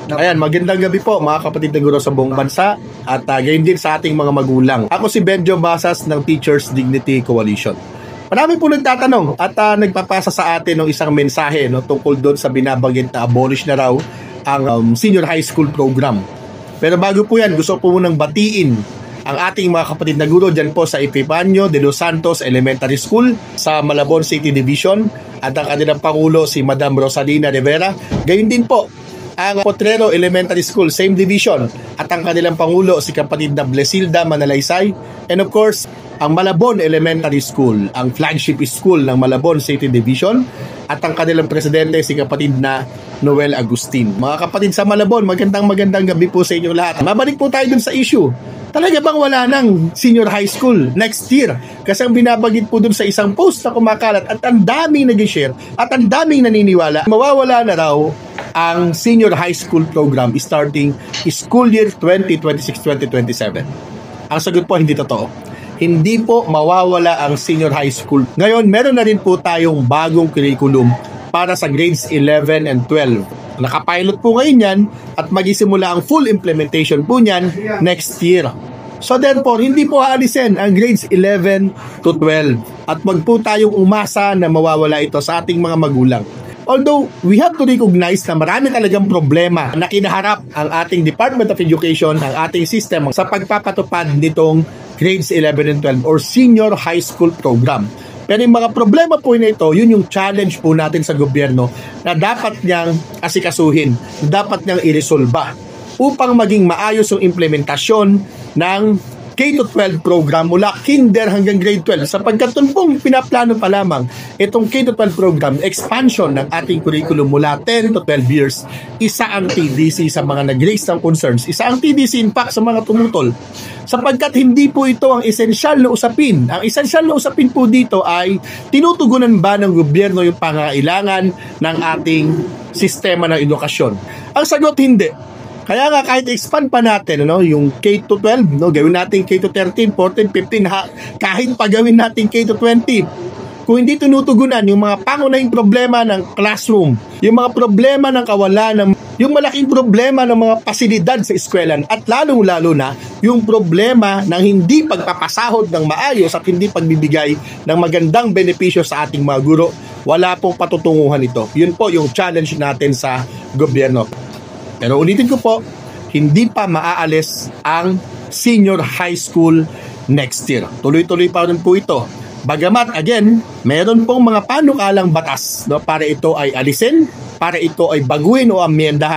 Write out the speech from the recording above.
Ayan, magandang gabi po mga kapatid na guro sa buong bansa at gayon din sa ating mga magulang. Ako si Benjo Basas ng Teachers Dignity Coalition. Marami po nagtatanong at nagpapasa sa atin ng isang mensahe tungkol doon sa binabanggit na abolish na raw ang senior high school program. Pero bago po yan, gusto po munang batiin ang ating mga kapatid na guro dyan po sa Epifanio de los Santos Elementary School sa Malabon City Division at ang kanilang pangulo si Madam Rosalina Rivera. Gayon din po ang Potrero Elementary School, same division, at ang kanilang pangulo si kapatid na Blesilda Manalaysay, and of course ang Malabon Elementary School, ang flagship school ng Malabon City Division, at ang kanilang presidente si kapatid na Noel Agustin. Mga kapatid sa Malabon, magandang gabi po sa inyo lahat. Mabalik po tayo dun sa issue. Talaga bang wala ng senior high school next year? Kasi ang binabagit po dun sa isang post na kumakalat at ang daming nag-share at ang daming naniniwala, mawawala na raw ang senior high school program starting school year 2026-2027. Ang sagot po, hindi totoo. Hindi po mawawala ang senior high school. Ngayon, meron na rin po tayong bagong curriculum para sa grades 11 and 12. Nakapilot po ngayon yan at magisimula ang full implementation po niyan next year. So therefore, hindi po aalisin ang grades 11 to 12 at wag po tayong umasa na mawawala ito sa ating mga magulang. Although, we have to recognize na marami talagang problema na kinaharap ang ating Department of Education, ang ating system sa pagpapatupad nitong grades 11 and 12 or senior high school program. Pero yung mga problema po na ito, yun yung challenge po natin sa gobyerno na dapat niyang asikasuhin, dapat niyang iresolba upang maging maayos yung implementasyon ng K-12 program mula kinder hanggang grade 12. Sapagkat ito pong pinaplano pa lamang itong K-12 program, expansion ng ating curriculum mula 10 to 12 years, isa ang TDC sa mga nag-raise ng concerns, isa ang TDC in fact sa mga tumutol. Sapagkat hindi po ito ang esensyal na usapin. Ang esensyal na usapin po dito ay tinutugunan ba ng gobyerno yung pangailangan ng ating sistema ng edukasyon? Ang sagot, hindi. Kaya nga kahit expand pa natin yung K-12, gawin natin K-13, 14, 15, kahit pa gawin natin K-20, kung hindi tinutugunan yung mga pangunahing problema ng classroom, yung mga problema ng kawalan, yung malaking problema ng mga pasilidad sa eskwelahan, at lalong-lalo na yung problema ng hindi pagpapasahod ng maayos at hindi pagbibigay ng magandang benepisyo sa ating mga guro, wala pong patutunguhan ito. Yun po yung challenge natin sa gobyerno. Pero ulitin ko po, hindi pa maaalis ang senior high school next year. Tuloy-tuloy pa rin po ito. Bagamat, again, meron pong mga panukalang batas para ito ay alisin, para ito ay baguhin o amyendahan.